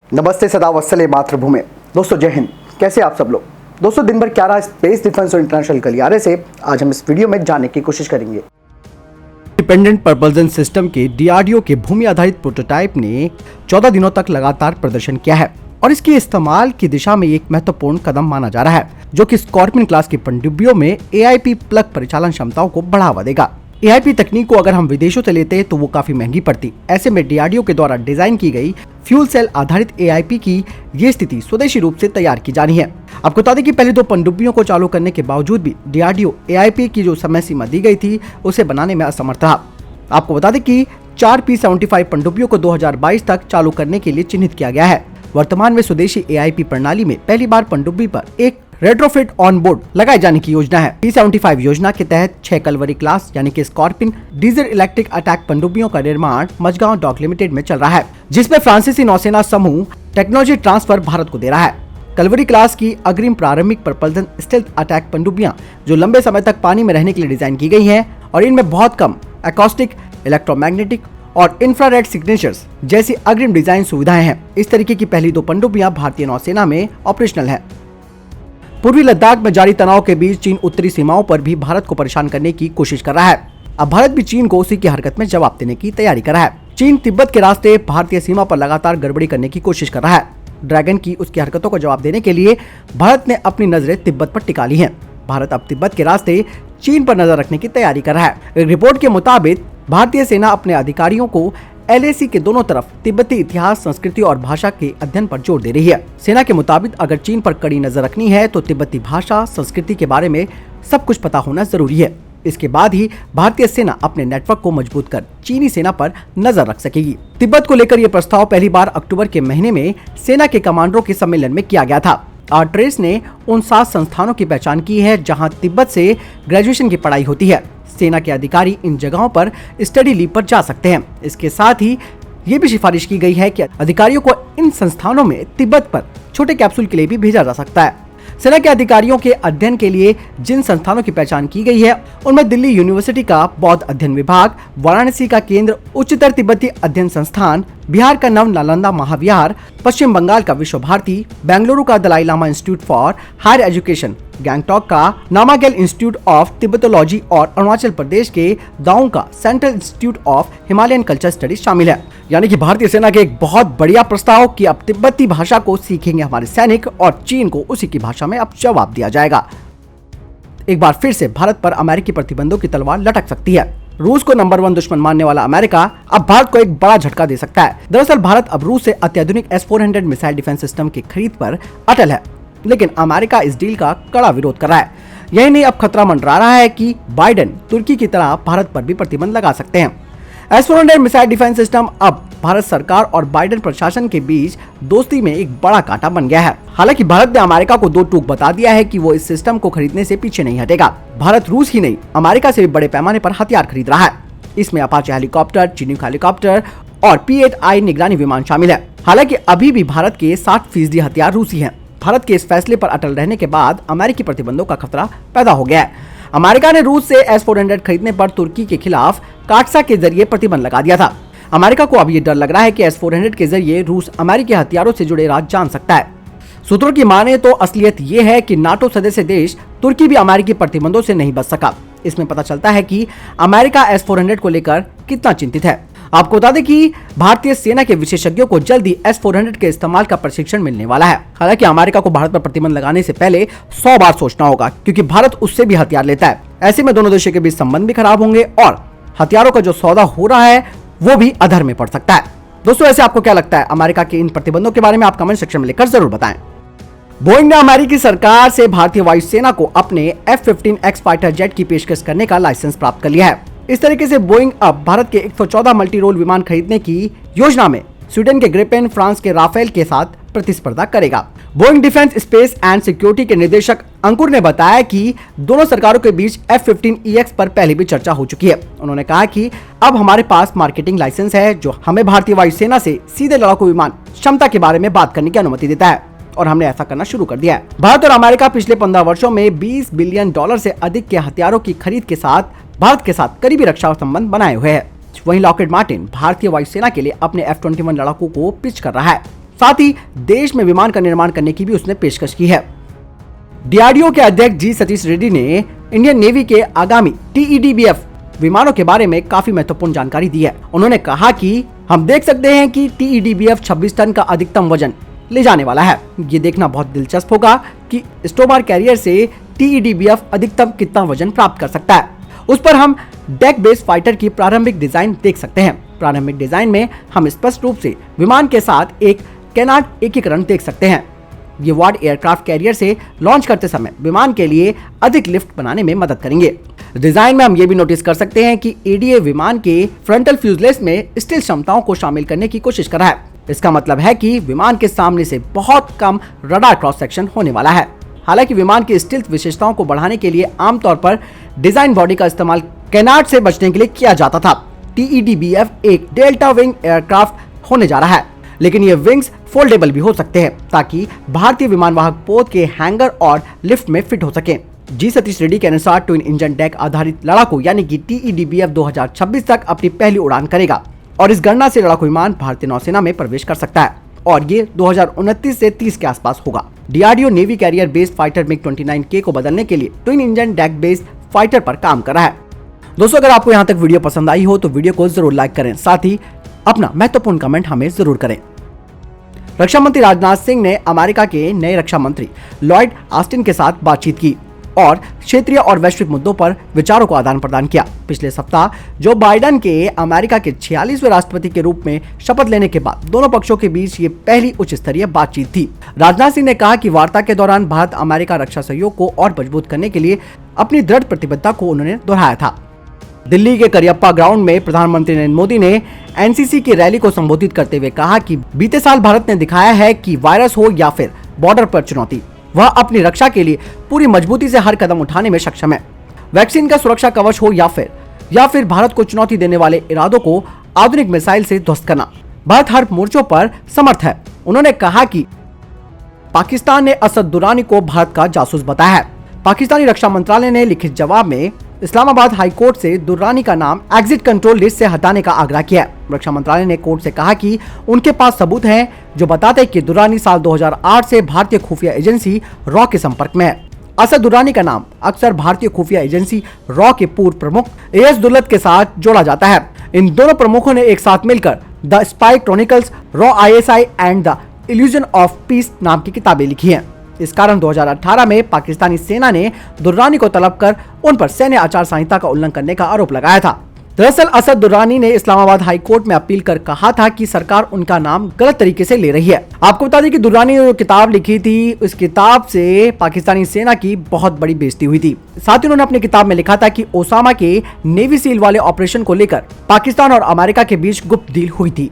नमस्ते, सदा वत्सले मातृभूमि। दोस्तों जय हिंद। कैसे आप सब लोग? दोस्तों दिन भर क्या रहा स्पेस डिफेंस और इंटरनेशनल गलियारे से आज हम इस वीडियो में जानने की कोशिश करेंगे। इंडिपेंडेंट प्रपल्जन सिस्टम के डीआरडीओ के भूमि आधारित प्रोटोटाइप ने 14 दिनों तक लगातार प्रदर्शन किया है और इसके इस्तेमाल की दिशा में एक महत्वपूर्ण कदम माना जा रहा है, जो कि स्कॉर्पियन क्लास की पनडुब्बियों में एआईपी प्लग परिचालन क्षमताओं को बढ़ावा देगा। एआईपी तकनीक को अगर हम विदेशों से लेते तो वो काफी महंगी पड़ती। ऐसे में डीआरडीओ के द्वारा डिजाइन की गई फ्यूल सेल आधारित एआईपी की ये स्थिति स्वदेशी रूप से तैयार की जानी है। आपको बता दें कि पहले 2 पनडुब्बियों को चालू करने के बावजूद भी डीआरडीओ एआईपी की जो समय सीमा दी गई थी उसे बनाने में असमर्थ रहा। आपको बता दें कि 4 P-75 पनडुब्बियों को 2022 तक चालू करने के लिए चिन्हित किया गया है। वर्तमान में स्वदेशी एआईपी प्रणाली में पहली बार पनडुब्बी पर एक रेट्रोफिट ऑन बोर्ड लगाए जाने की योजना है। P-75 योजना के तहत 6 कलवरी क्लास यानी कि स्कॉर्पियन डीजल इलेक्ट्रिक अटैक पनडुब्बियों का निर्माण मझगांव डॉक लिमिटेड में चल रहा है, जिसमें फ्रांसीसी नौसेना समूह टेक्नोलॉजी ट्रांसफर भारत को दे रहा है। कलवरी क्लास की अग्रिम प्रारंभिक प्रपल्जन स्टेल्थ अटैक पनडुब्बियां जो लंबे समय तक पानी में रहने के लिए डिजाइन की गई हैं और इनमें बहुत कम एकॉस्टिक, इलेक्ट्रोमैग्नेटिक और इंफ्रारेड सिग्नेचर्स जैसी अग्रिम डिजाइन सुविधाएं हैं। इस तरीके की पहली 2 पनडुब्बियां भारतीय नौसेना में ऑपरेशनल हैं। पूर्वी लद्दाख में जारी तनाव के बीच चीन उत्तरी सीमाओं पर भी भारत को परेशान करने की कोशिश कर रहा है। अब भारत भी चीन को उसी की हरकत में जवाब देने की तैयारी कर रहा है। चीन तिब्बत के रास्ते भारतीय सीमा पर लगातार गड़बड़ी करने की कोशिश कर रहा है। ड्रैगन की उसकी हरकतों को जवाब देने के लिए भारत ने अपनी नजरें तिब्बत पर टिका ली हैं। भारत अब तिब्बत के रास्ते चीन पर नजर रखने की तैयारी कर रहा है। एक रिपोर्ट के मुताबिक भारतीय सेना अपने अधिकारियों को एलएसी के दोनों तरफ तिब्बती इतिहास, संस्कृति और भाषा के अध्ययन पर जोर दे रही है। सेना के मुताबिक अगर चीन पर कड़ी नजर रखनी है तो तिब्बती भाषा, संस्कृति के बारे में सब कुछ पता होना जरूरी है। इसके बाद ही भारतीय सेना अपने नेटवर्क को मजबूत कर चीनी सेना पर नजर रख सकेगी। तिब्बत को लेकर यह प्रस्ताव पहली बार अक्टूबर के महीने में सेना के कमांडरों के सम्मेलन में किया गया था। आर्ट्रेस ने उन 7 संस्थानों की पहचान की है जहां तिब्बत से ग्रेजुएशन की पढ़ाई होती है। सेना के अधिकारी इन जगहों पर स्टडी लीव पर जा सकते हैं। इसके साथ ही ये भी सिफारिश की गई है कि अधिकारियों को इन संस्थानों में तिब्बत पर छोटे कैप्सूल के लिए भी भेजा जा सकता है। सेना के अधिकारियों के अध्ययन के लिए जिन संस्थानों की पहचान की गई है उनमें दिल्ली यूनिवर्सिटी का बौद्ध अध्ययन विभाग, वाराणसी का केंद्र उच्चतर तिब्बती अध्ययन संस्थान, बिहार का नव नालंदा महाविहार, पश्चिम बंगाल का विश्व भारती, बेंगलुरु का Dalai Lama institute for higher education, Gangtok का नामागेल इंस्टीट्यूट ऑफ तिब्बतोलॉजी और अरुणाचल प्रदेश के दाऊ का central institute of Himalayan culture studies शामिल है। यानी कि भारतीय सेना के एक बहुत बढ़िया प्रस्ताव कि अब तिब्बती भाषा को सीखेंगे हमारे सैनिक और चीन को उसी की भाषा में अब जवाब दिया जाएगा। एक बार फिर से भारत पर अमेरिकी प्रतिबंधों की तलवार लटक सकती है। रूस को नंबर 1 दुश्मन मानने वाला अमेरिका अब भारत को एक बड़ा झटका दे सकता है। दरअसल भारत अब रूस से अत्याधुनिक S-400 मिसाइल डिफेंस सिस्टम की खरीद पर अटल है, लेकिन अमेरिका इस डील का कड़ा विरोध कर रहा है। यही नहीं, अब खतरा मंडरा रहा है कि बाइडेन तुर्की की तरह भारत पर भी प्रतिबंध लगा सकते हैं। S-400 मिसाइल डिफेंस सिस्टम अब भारत सरकार और बाइडेन प्रशासन के बीच दोस्ती में एक बड़ा कांटा बन गया है। हालांकि भारत ने अमेरिका को 2 टूक बता दिया है कि वो इस सिस्टम को खरीदने से पीछे नहीं हटेगा। भारत रूस ही नहीं, अमेरिका से भी बड़े पैमाने पर हथियार खरीद रहा है। इसमें अपाचे हेलीकॉप्टर, चिनूक हेलीकॉप्टर और P-8I निगरानी विमान शामिल है। हालांकि अभी भी भारत के 60% हथियार रूसी हैं। भारत के इस फैसले पर अटल रहने के बाद अमेरिकी प्रतिबंधों का खतरा पैदा हो गया है। अमेरिका ने रूस से S-400 खरीदने पर तुर्की के खिलाफ काटसा के जरिए प्रतिबंध लगा दिया था। अमेरिका को अब ये डर लग रहा है कि S-400 के जरिए रूस अमेरिकी हथियारों से जुड़े राज जान सकता है। सूत्रों की माने तो असलियत ये है कि नाटो सदस्य देश तुर्की भी अमेरिकी प्रतिबंधों से नहीं बच सका। इसमें पता चलता है कि अमेरिका S-400 को लेकर कितना चिंतित है। आपको बता दें कि भारतीय सेना के विशेषज्ञों को जल्द ही S-400 के इस्तेमाल का प्रशिक्षण मिलने वाला है। हालांकि अमेरिका को भारत पर प्रतिबंध लगाने से पहले 100 बार सोचना होगा, क्योंकि भारत उससे भी हथियार लेता है। ऐसे में दोनों देशों के बीच संबंध भी खराब होंगे और हथियारों का जो सौदा हो रहा है वो भी अधर में पड़ सकता है। दोस्तों ऐसे आपको क्या लगता है अमेरिका के इन प्रतिबंधों के बारे में? आप कमेंट सेक्शन में लिखकर जरूर बताएं। बोइंग ने अमेरिकी सरकार से भारतीय वायुसेना को अपने F-15X फाइटर जेट की पेशकश करने का लाइसेंस प्राप्त कर लिया है। इस तरीके से बोइंग अब भारत के 114 मल्टी रोल विमान खरीदने की योजना में स्वीडन के ग्रिपेन, फ्रांस के राफेल के साथ प्रतिस्पर्धा करेगा। Boeing defence space and security के निदेशक अंकुर ने बताया कि दोनों सरकारों के बीच F-15EX पर पहले भी चर्चा हो चुकी है। उन्होंने कहा कि अब हमारे पास मार्केटिंग लाइसेंस है जो हमें भारतीय वायुसेना से सीधे लड़ाकू विमान क्षमता के बारे में बात करने की अनुमति देता है और हमने ऐसा करना शुरू कर दिया है। भारत और अमेरिका पिछले 15 वर्षों में $20 बिलियन से अधिक के हथियारों की खरीद के साथ भारत के साथ करीबी रक्षा संबंध बनाए हुए हैं। वहीं लॉकहीड मार्टिन भारतीय वायुसेना के लिए अपने F-21 लड़ाकों को पिच कर रहा है। साथ ही देश में विमान का निर्माण करने की भी उसने पेशकश की है। डीआरडीओ के अध्यक्ष जी सतीश रेड्डी ने इंडियन नेवी के आगामी TEDBF विमानों के बारे में काफी महत्वपूर्ण जानकारी दी है। उन्होंने कहा कि हम देख सकते हैं कि TEDBF 26 टन का अधिकतम वजन ले जाने वाला है। ये देखना बहुत दिलचस्प होगा कि स्टोमार कैरियर से TEDBF अधिकतम कितना वजन प्राप्त कर सकता है। उस पर हम डेक बेस्ड फाइटर की प्रारंभिक डिजाइन देख सकते हैं। प्रारंभिक डिजाइन में हम स्पष्ट रूप से विमान के साथ एक कैनार्ड एकीकरण देख सकते हैं। ये वार्ड एयरक्राफ्ट कैरियर से लॉन्च करते समय विमान के लिए अधिक लिफ्ट बनाने में मदद करेंगे। डिजाइन में हम ये भी नोटिस कर सकते हैं कि ADA विमान के फ्रंटल फ्यूजलेज में स्टील क्षमताओं को शामिल करने की कोशिश कर रहा है। इसका मतलब है कि विमान के सामने से बहुत कम रडार क्रॉस सेक्शन होने वाला है। हालांकि विमान की स्टील्थ विशेषताओं को बढ़ाने के लिए आमतौर पर डिजाइन बॉडी का इस्तेमाल कैनार्ड से बचने के लिए किया जाता था। TEDBF एक डेल्टा विंग एयरक्राफ्ट होने जा रहा है, लेकिन ये विंग्स फोल्डेबल भी हो सकते हैं ताकि भारतीय विमानवाहक पोत के हैंगर और लिफ्ट में फिट हो सके। जी सतीश रेड्डी के अनुसार ट्विन इंजन डेक आधारित लड़ाकू यानी कि TEDBF 2026 तक अपनी पहली उड़ान करेगा और इस गणना से लड़ाकू विमान भारतीय नौसेना में प्रवेश कर सकता है और ये 2029 से 30 के आसपास होगा। DRDO navy career based fighter MiG-29K को बदलने के लिए twin engine deck based fighter पर काम कर रहा है। दोस्तों, अगर आपको यहाँ तक वीडियो पसंद आई हो तो वीडियो को जरूर लाइक करें, साथ ही अपना महत्वपूर्ण कमेंट हमें जरूर करें। रक्षा मंत्री राजनाथ सिंह ने अमेरिका के नए रक्षा मंत्री लॉयड ऑस्टिन के साथ बातचीत की और क्षेत्रीय और वैश्विक मुद्दों पर विचारों को आदान प्रदान किया। पिछले सप्ताह जो बाइडेन के अमेरिका के 46वें राष्ट्रपति के रूप में शपथ लेने के बाद दोनों पक्षों के बीच ये पहली उच्च स्तरीय बातचीत थी। राजनाथ सिंह ने कहा कि वार्ता के दौरान भारत अमेरिका रक्षा सहयोग को और मजबूत करने के लिए अपनी दृढ़ प्रतिबद्धता को उन्होंने दोहराया था। दिल्ली के करियप्पा ग्राउंड में प्रधानमंत्री नरेंद्र मोदी ने NCC की रैली को संबोधित करते हुए कहा कि बीते साल भारत ने दिखाया है कि वायरस हो या फिर बॉर्डर पर चुनौती, वह अपनी रक्षा के लिए पूरी मजबूती से हर कदम उठाने में सक्षम है। वैक्सीन का सुरक्षा कवच हो या फिर भारत को चुनौती देने वाले इरादों को आधुनिक मिसाइल से ध्वस्त करना, भारत हर मोर्चों पर समर्थ है। उन्होंने कहा कि पाकिस्तान ने असद दुरानी को भारत का जासूस बताया है। पाकिस्तानी रक्षा मंत्रालय ने लिखित जवाब में इस्लामाबाद हाई कोर्ट से दुर्रानी का नाम एग्जिट कंट्रोल लिस्ट से हटाने का आग्रह किया। रक्षा मंत्रालय ने कोर्ट से कहा कि उनके पास सबूत हैं जो बताते हैं कि दुर्रानी साल 2008 से भारतीय खुफिया एजेंसी रॉ के संपर्क में है। असद दुर्रानी का नाम अक्सर भारतीय खुफिया एजेंसी रॉ के पूर्व प्रमुख AS दुल्लत के साथ जोड़ा जाता है। इन दोनों प्रमुखों ने एक साथ मिलकर the spy chronicles, raw ISI and the illusion of peace नाम की किताबें लिखी हैं। इस कारण 2018 में पाकिस्तानी सेना ने दुर्रानी को तलब कर उन पर सैन्य आचार संहिता का उल्लंघन करने का आरोप लगाया था। दरअसल असद दुर्रानी ने इस्लामाबाद हाई कोर्ट में अपील कर कहा था कि सरकार उनका नाम गलत तरीके से ले रही है। आपको बता दें कि दुर्रानी ने जो किताब लिखी थी, उस किताब से पाकिस्तानी सेना की बहुत बड़ी बेइज्जती हुई थी। साथ ही उन्होंने अपनी किताब में लिखा था कि ओसामा के नेवी सील वाले ऑपरेशन को लेकर पाकिस्तान और अमेरिका के बीच गुप्त डील हुई थी।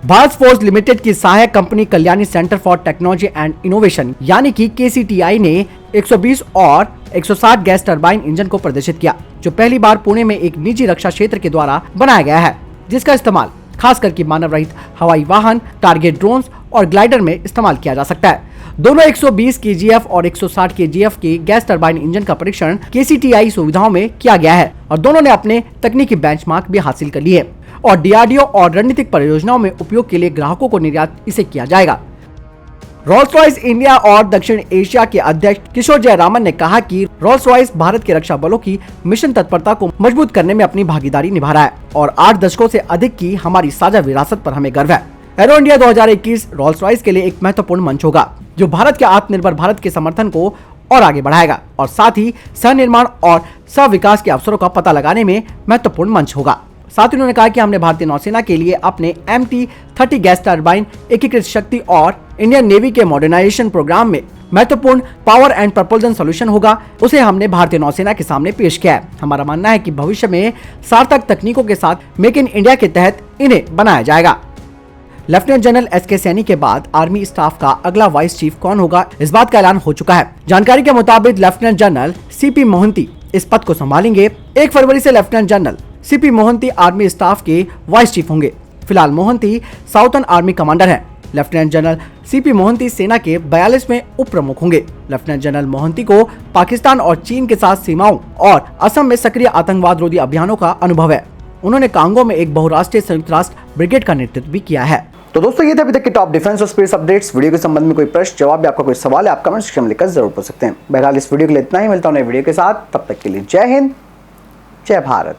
भारत फोर्स लिमिटेड की सहायक company Kalyani centre for technology and innovation यानी कि KCTI ने 120 और 160 गैस टरबाइन इंजन को प्रदर्शित किया, जो पहली बार पुणे में एक निजी रक्षा क्षेत्र के द्वारा बनाया गया है, जिसका इस्तेमाल खास करके मानव रहित हवाई वाहन, टारगेट ड्रोन्स और ग्लाइडर में इस्तेमाल किया जा सकता है। दोनों 120 kgf और 160 kgf के गैस टरबाइन इंजन का परीक्षण KCTI सुविधाओं में किया गया है और दोनों ने अपने तकनीकी बेंचमार्क भी हासिल कर लिए और DRDO और रणनीतिक परियोजनाओं में उपयोग के लिए ग्राहकों को निर्यात इसे किया जाएगा। रोल्स रॉयस इंडिया और दक्षिण एशिया के अध्यक्ष किशोर जयरामन ने कहा कि रोल्स रॉयस भारत के रक्षा बलों की मिशन तत्परता को मजबूत करने में अपनी भागीदारी निभा रहा है और 8 दशकों से अधिक की हमारी साझा विरासत पर हमें गर्व है। एरो इंडिया 2021 रोल्स रॉयस के लिए एक महत्वपूर्ण मंच होगा, जो भारत के आत्मनिर्भर भारत के समर्थन को और आगे बढ़ाएगा और साथ ही सह निर्माण और सह विकास के अवसरों का पता लगाने में महत्वपूर्ण मंच होगा। साथ ही उन्होंने कहा कि हमने भारतीय नौसेना के लिए अपने MT-30 गैस टरबाइन एकीकृत शक्ति और इंडियन नेवी के मॉडर्नाइजेशन प्रोग्राम में महत्वपूर्ण पावर एंड प्रपोल्जन सॉल्यूशन होगा, उसे हमने भारतीय नौसेना के सामने पेश किया है। हमारा मानना है कि भविष्य में सार्थक तकनीकों के साथ मेक इन इंडिया के तहत इन्हें बनाया जाएगा। लेफ्टिनेंट जनरल SK सैनी के बाद आर्मी स्टाफ का अगला वाइस चीफ कौन होगा, इस बात का ऐलान हो चुका है। जानकारी के मुताबिक लेफ्टिनेंट जनरल CP मोहंती इस पद को संभालेंगे। 1 फरवरी से lieutenant general CP Mohanty army staff के वाइस चीफ होंगे। फिलहाल मोहंती साउथर्न आर्मी कमांडर हैं। लेफ्टिनेंट जनरल CP मोहंती सेना के 42वें उप प्रमुख होंगे। लेफ्टिनेंट जनरल मोहंती को पाकिस्तान और चीन के साथ सीमाओं और असम में सक्रिय आतंकवाद रोधी अभियानों का अनुभव है। उन्होंने कांगो में एक बहुराष्ट्रीय संयुक्त राष्ट्र ब्रिगेड का नेतृत्व भी किया है। तो दोस्तों ये थे अभी तक के टॉप डिफेंस और स्पेस अपडेट्स। वीडियो के संबंध में कोई प्रश्न जवाब या आपका कोई सवाल है, आप कमेंट सेक्शन में लिखकर जरूर पूछ सकते हैं। बहरहाल इस वीडियो के लिए इतना ही, मिलता हूं नए वीडियो के साथ, तब तक के लिए जय हिंद, जय भारत।